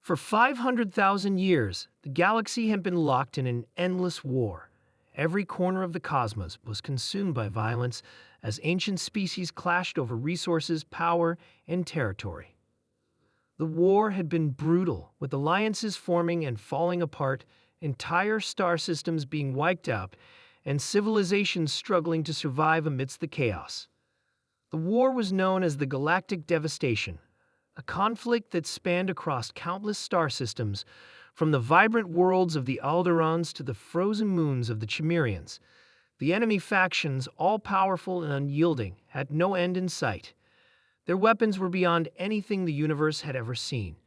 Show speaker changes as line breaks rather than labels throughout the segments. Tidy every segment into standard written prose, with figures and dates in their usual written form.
For 500,000 years, the galaxy had been locked in an endless war. Every corner of the cosmos was consumed by violence as ancient species clashed over resources, power, and territory. The war had been brutal, with alliances forming and falling apart, entire star systems being wiped out, and civilizations struggling to survive amidst the chaos. The war was known as the Galactic Devastation, a conflict that spanned across countless star systems, from the vibrant worlds of the Alderans to the frozen moons of the Chimerians. The enemy factions, all-powerful and unyielding, had no end in sight. Their weapons were beyond anything the universe had ever seen.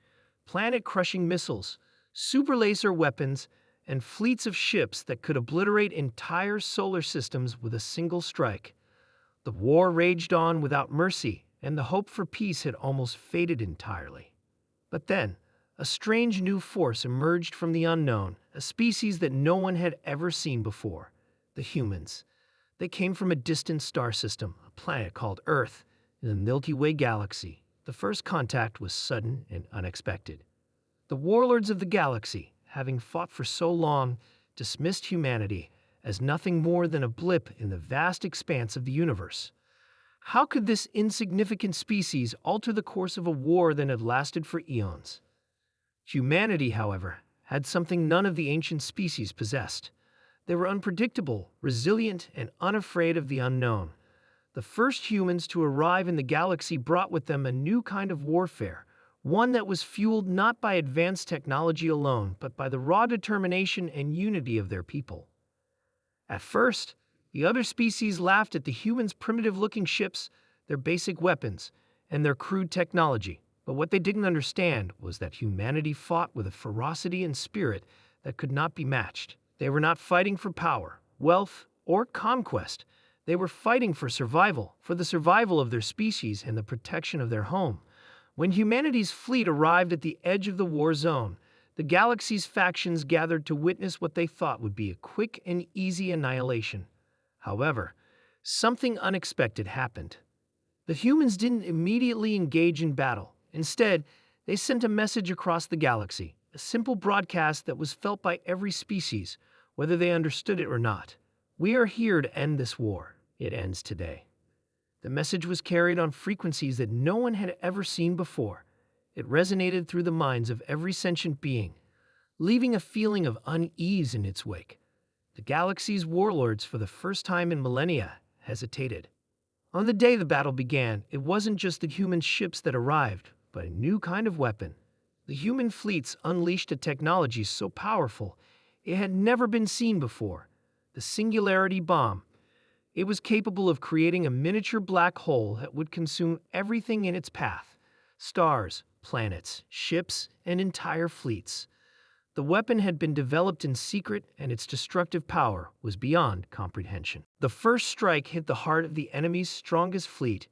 Planet-crushing missiles, super laser weapons, and fleets of ships that could obliterate entire solar systems with a single strike. The war raged on without mercy, and the hope for peace had almost faded entirely. But then, a strange new force emerged from the unknown, a species that no one had ever seen before: the humans. They came from a distant star system, a planet called Earth, in the Milky Way galaxy. The first contact was sudden and unexpected. The warlords of the galaxy, having fought for so long, dismissed humanity as nothing more than a blip in the vast expanse of the universe. How could this insignificant species alter the course of a war that had lasted for eons? Humanity, however, had something none of the ancient species possessed. They were unpredictable, resilient, and unafraid of the unknown. The first humans to arrive in the galaxy brought with them a new kind of warfare, one that was fueled not by advanced technology alone, but by the raw determination and unity of their people. At first, the other species laughed at the humans' primitive-looking ships, their basic weapons, and their crude technology. But what they didn't understand was that humanity fought with a ferocity and spirit that could not be matched. They were not fighting for power, wealth, or conquest. They were fighting for survival, for the survival of their species and the protection of their home. When humanity's fleet arrived at the edge of the war zone, the galaxy's factions gathered to witness what they thought would be a quick and easy annihilation. However, something unexpected happened. The humans didn't immediately engage in battle. Instead, they sent a message across the galaxy, a simple broadcast that was felt by every species, whether they understood it or not. "We are here to end this war. It ends today." The message was carried on frequencies that no one had ever seen before. It resonated through the minds of every sentient being, leaving a feeling of unease in its wake. The galaxy's warlords, for the first time in millennia, hesitated. On the day the battle began, it wasn't just the human ships that arrived, but a new kind of weapon. The human fleets unleashed a technology so powerful it had never been seen before: the Singularity Bomb. It was capable of creating a miniature black hole that would consume everything in its path: stars, planets, ships, and entire fleets. The weapon had been developed in secret, and its destructive power was beyond comprehension. The first strike hit the heart of the enemy's strongest fleet.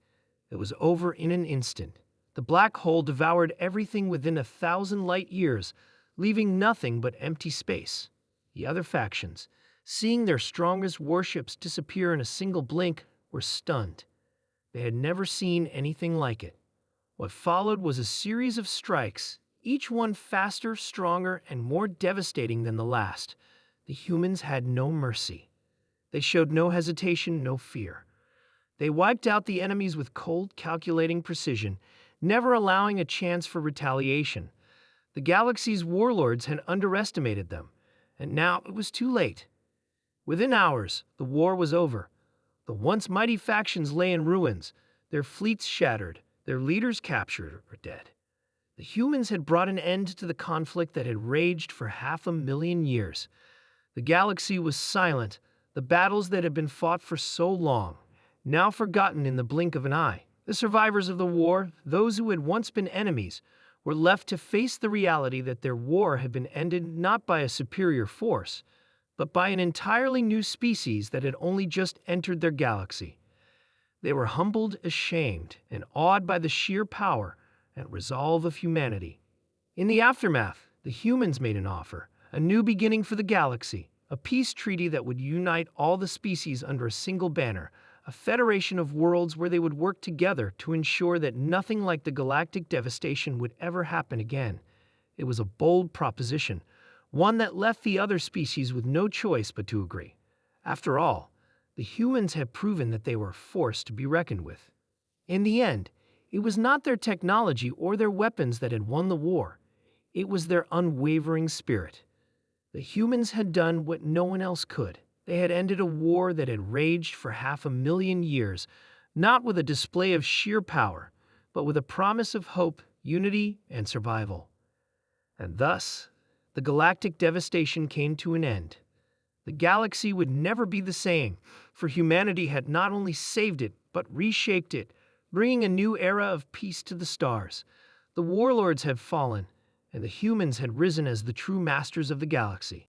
It was over in an instant. The black hole devoured everything within 1,000 light years, leaving nothing but empty space. The other factions, seeing their strongest warships disappear in a single blink, were stunned. They had never seen anything like it. What followed was a series of strikes, each one faster, stronger, and more devastating than the last. The humans had no mercy. They showed no hesitation, no fear. They wiped out the enemies with cold, calculating precision, never allowing a chance for retaliation. The galaxy's warlords had underestimated them, and now it was too late. Within hours, the war was over. The once mighty factions lay in ruins, their fleets shattered, their leaders captured or dead. The humans had brought an end to the conflict that had raged for 500,000 years. The galaxy was silent, the battles that had been fought for so long, now forgotten in the blink of an eye. The survivors of the war, those who had once been enemies, were left to face the reality that their war had been ended not by a superior force, but by an entirely new species that had only just entered their galaxy. They were humbled, ashamed, and awed by the sheer power and resolve of humanity. In the aftermath, the humans made an offer, a new beginning for the galaxy, a peace treaty that would unite all the species under a single banner, a federation of worlds where they would work together to ensure that nothing like the galactic devastation would ever happen again. It was a bold proposition, one that left the other species with no choice but to agree. After all, the humans had proven that they were a force to be reckoned with. In the end, it was not their technology or their weapons that had won the war. It was their unwavering spirit. The humans had done what no one else could. They had ended a war that had raged for 500,000 years, not with a display of sheer power, but with a promise of hope, unity, and survival. And thus, the galactic devastation came to an end. The galaxy would never be the same, for humanity had not only saved it, but reshaped it, bringing a new era of peace to the stars. The warlords had fallen, and the humans had risen as the true masters of the galaxy.